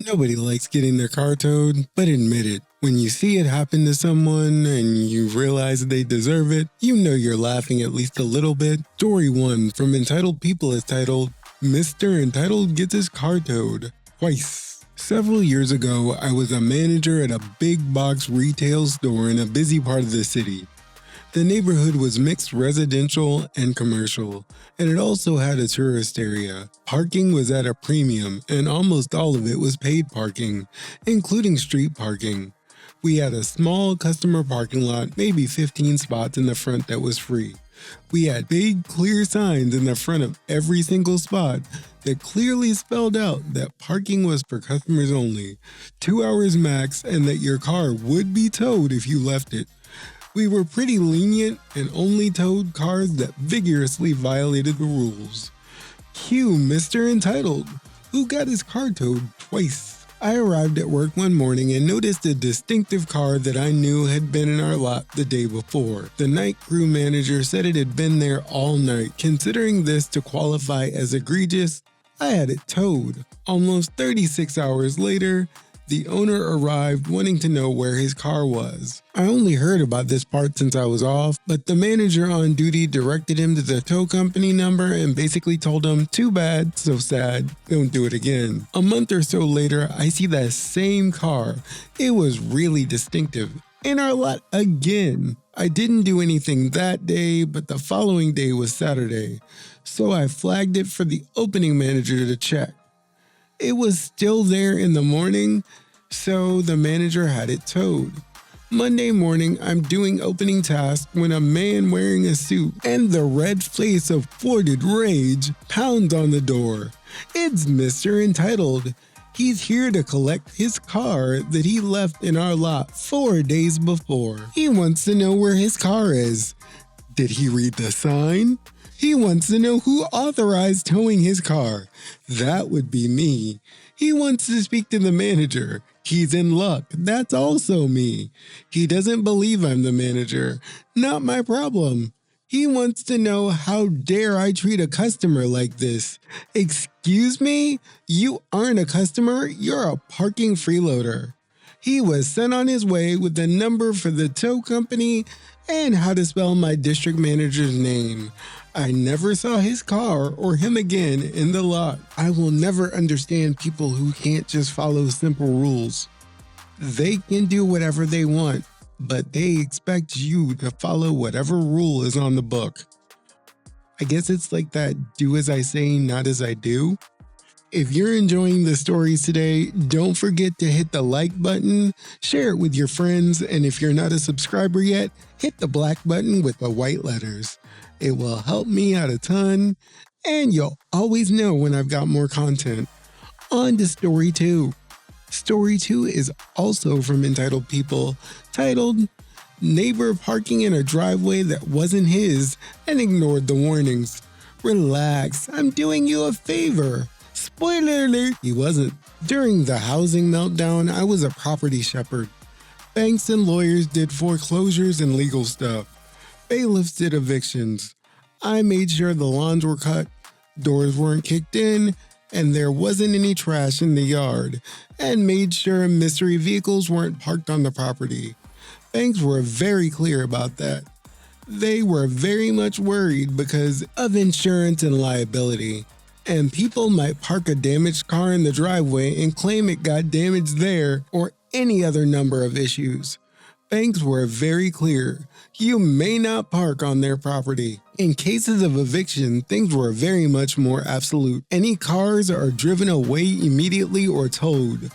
Nobody likes getting their car towed, but admit it, when you see it happen to someone and you realize they deserve it, you know you're laughing at least a little bit. Story 1 from Entitled People is titled, Mr. Entitled Gets His Car Towed Twice. Several years ago, I was a manager at a big box retail store in a busy part of the city. The neighborhood was mixed residential and commercial, and it also had a tourist area. Parking was at a premium, and almost all of it was paid parking, including street parking. We had a small customer parking lot, maybe 15 spots in the front that was free. We had big, clear signs in the front of every single spot that clearly spelled out that parking was for customers only, 2 hours max, and that your car would be towed if you left it. We were pretty lenient and only towed cars that vigorously violated the rules. Cue Mr. Entitled, who got his car towed twice. I arrived at work one morning and noticed a distinctive car that I knew had been in our lot the day before. The night crew manager said it had been there all night. Considering this to qualify as egregious, I had it towed. Almost 36 hours later, the owner arrived wanting to know where his car was. I only heard about this part since I was off, but the manager on duty directed him to the tow company number and basically told him, too bad, so sad, don't do it again. A month or so later, I see that same car. It was really distinctive. In our lot again. I didn't do anything that day, but the following day was Saturday, so I flagged it for the opening manager to check. It was still there in the morning, so the manager had it towed. Monday morning, I'm doing opening tasks when a man wearing a suit and the red face of thwarted rage pounds on the door. It's Mr. Entitled. He's here to collect his car that he left in our lot 4 days before. He wants to know where his car is. Did he read the sign? He wants to know who authorized towing his car. That would be me. He wants to speak to the manager. He's in luck. That's also me. He doesn't believe I'm the manager. Not my problem. He wants to know how dare I treat a customer like this. Excuse me? You aren't a customer. You're a parking freeloader. He was sent on his way with the number for the tow company and how to spell my district manager's name. I never saw his car or him again in the lot. I will never understand people who can't just follow simple rules. They can do whatever they want, but they expect you to follow whatever rule is on the book. I guess it's like that do as I say, not as I do. If you're enjoying the stories today, don't forget to hit the like button, share it with your friends, and if you're not a subscriber yet, hit the black button with the white letters. It will help me out a ton, and you'll always know when I've got more content. On to Story 2. Story 2 is also from Entitled People, titled, Neighbor Parking in a Driveway That Wasn't His and Ignored the Warnings. Relax, I'm doing you a favor. Spoiler alert, he wasn't. During the housing meltdown, I was a property shepherd. Banks and lawyers did foreclosures and legal stuff. Bailiffs did evictions. I made sure the lawns were cut, doors weren't kicked in, and there wasn't any trash in the yard, and made sure mystery vehicles weren't parked on the property. Banks were very clear about that. They were very much worried because of insurance and liability. And people might park a damaged car in the driveway and claim it got damaged there or any other number of issues. Banks were very clear. You may not park on their property. In cases of eviction, things were very much more absolute. Any cars are driven away immediately or towed.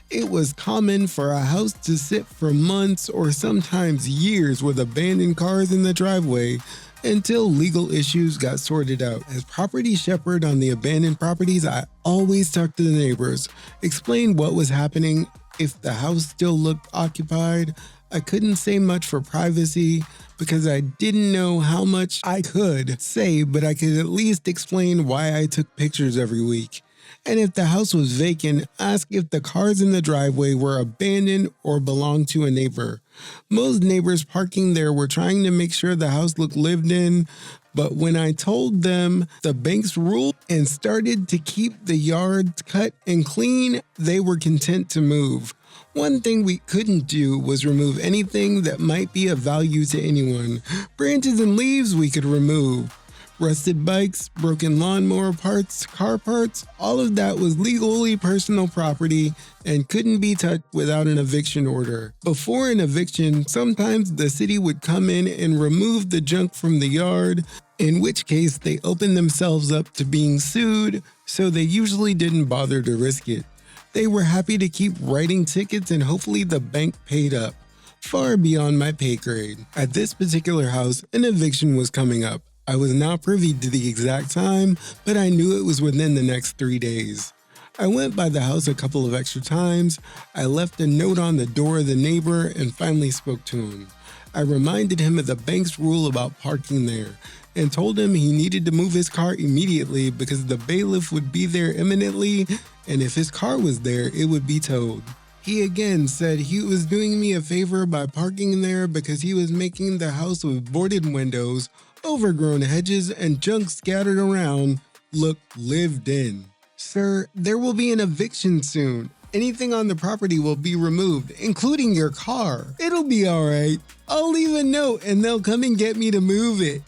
It was common for a house to sit for months or sometimes years with abandoned cars in the driveway until legal issues got sorted out. As property shepherd on the abandoned properties, I always talked to the neighbors, explained what was happening. If the house still looked occupied, I couldn't say much for privacy because I didn't know how much I could say, but I could at least explain why I took pictures every week. And if the house was vacant, ask if the cars in the driveway were abandoned or belonged to a neighbor. Most neighbors parking there were trying to make sure the house looked lived in, But when I told them the Binks rule and started to keep the yards cut and clean, they were content to move. One thing we couldn't do was remove anything that might be of value to anyone. Branches and leaves we could remove. Rusted bikes, broken lawnmower parts, car parts, all of that was legally personal property and couldn't be touched without an eviction order. Before an eviction, sometimes the city would come in and remove the junk from the yard, in which case they opened themselves up to being sued, so they usually didn't bother to risk it. They were happy to keep writing tickets and hopefully the bank paid up. Far beyond my pay grade. At this particular house, an eviction was coming up. I was not privy to the exact time, but I knew it was within the next 3 days. I went by the house a couple of extra times. I left a note on the door of the neighbor and finally spoke to him. I reminded him of the bank's rule about parking there and told him he needed to move his car immediately because the bailiff would be there imminently, and if his car was there, it would be towed. He again said he was doing me a favor by parking there because he was making the house with boarded windows, overgrown hedges, and junk scattered around look lived in. Sir, there will be an eviction soon. Anything on the property will be removed, including your car. It'll be alright. I'll leave a note and they'll come and get me to move it.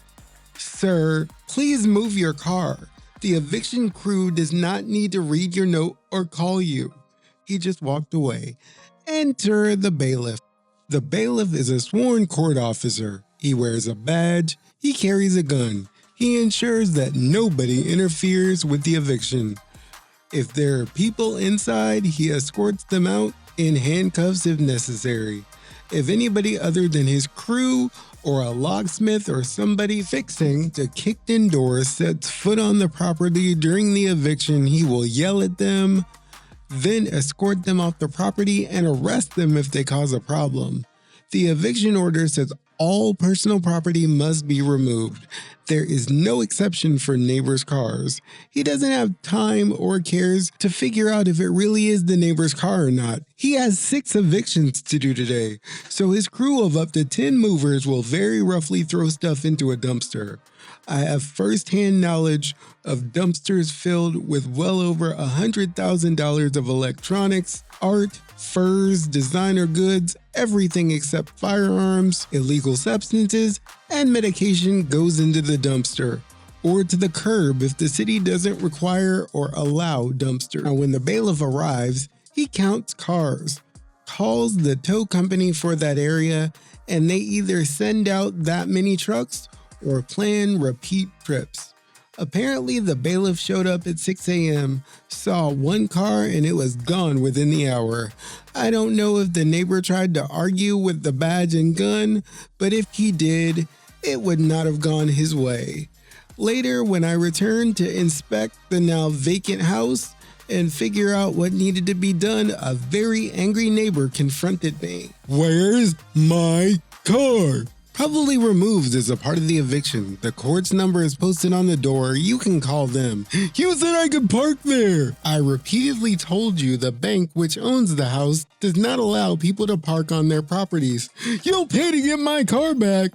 Sir, please move your car. The eviction crew does not need to read your note or call you. He just walked away. Enter the bailiff. The bailiff is a sworn court officer. He wears a badge. He carries a gun. He ensures that nobody interferes with the eviction. If there are people inside, he escorts them out in handcuffs if necessary. If anybody other than his crew or a locksmith or somebody fixing the kicked-in doors sets foot on the property during the eviction, he will yell at them, then escort them off the property and arrest them if they cause a problem. The eviction order says all personal property must be removed. There is no exception for neighbors' cars. He doesn't have time or cares to figure out if it really is the neighbor's car or not. He has 6 evictions to do today, so his crew of up to 10 movers will very roughly throw stuff into a dumpster. I have first-hand knowledge of dumpsters filled with well over $100,000 of electronics, art, furs, designer goods, everything except firearms, illegal substances, and medication goes into the dumpster, or to the curb if the city doesn't require or allow dumpsters. Now, when the bailiff arrives, he counts cars, calls the tow company for that area, and they either send out that many trucks or plan repeat trips. Apparently, the bailiff showed up at 6 a.m., saw one car, and it was gone within the hour. I don't know if the neighbor tried to argue with the badge and gun, but if he did, it would not have gone his way. Later, when I returned to inspect the now vacant house and figure out what needed to be done, a very angry neighbor confronted me. "Where's my car?" Probably removed as a part of the eviction. The court's number is posted on the door. You can call them. "You said I could park there." I repeatedly told you the bank, which owns the house, does not allow people to park on their properties. "You'll pay to get my car back."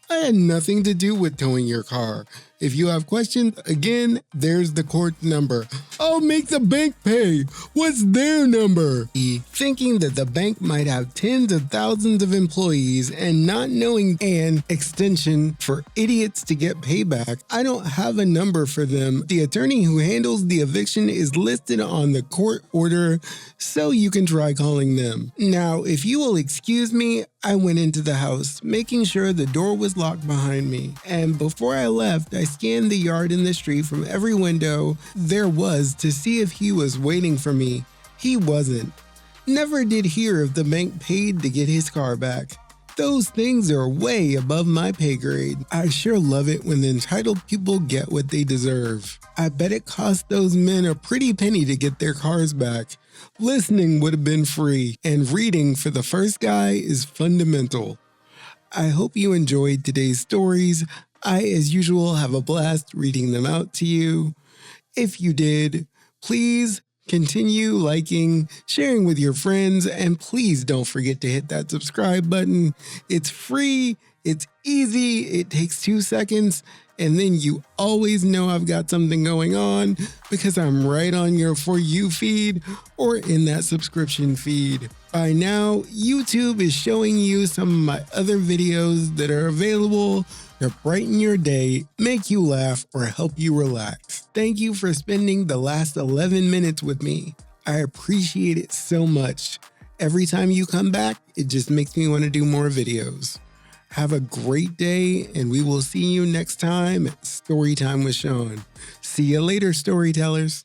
I had nothing to do with towing your car. If you have questions, again, there's the court number. "I'll make the bank pay. What's their number?" Thinking that the bank might have tens of thousands of employees and not knowing an extension for idiots to get payback, I don't have a number for them. The attorney who handles the eviction is listed on the court order, so you can try calling them. Now, if you will excuse me, I went into the house, making sure the door was locked behind me. And before I left, I scanned the yard and the street from every window there was to see if he was waiting for me. He wasn't. Never did hear if the bank paid to get his car back. Those things are way above my pay grade. I sure love it when the entitled people get what they deserve. I bet it cost those men a pretty penny to get their cars back. Listening would have been free, and reading for the first guy is fundamental. I hope you enjoyed today's stories. I, as usual, have a blast reading them out to you. If you did, please continue liking, sharing with your friends, and please don't forget to hit that subscribe button. It's free, it's easy, it takes 2 seconds, And then you always know I've got something going on because I'm right on your For You feed or in that subscription feed. By now, YouTube is showing you some of my other videos that are available to brighten your day, make you laugh, or help you relax. Thank you for spending the last 11 minutes with me. I appreciate it so much. Every time you come back, it just makes me want to do more videos. Have a great day, and we will see you next time at Storytime with Sean. See you later, storytellers.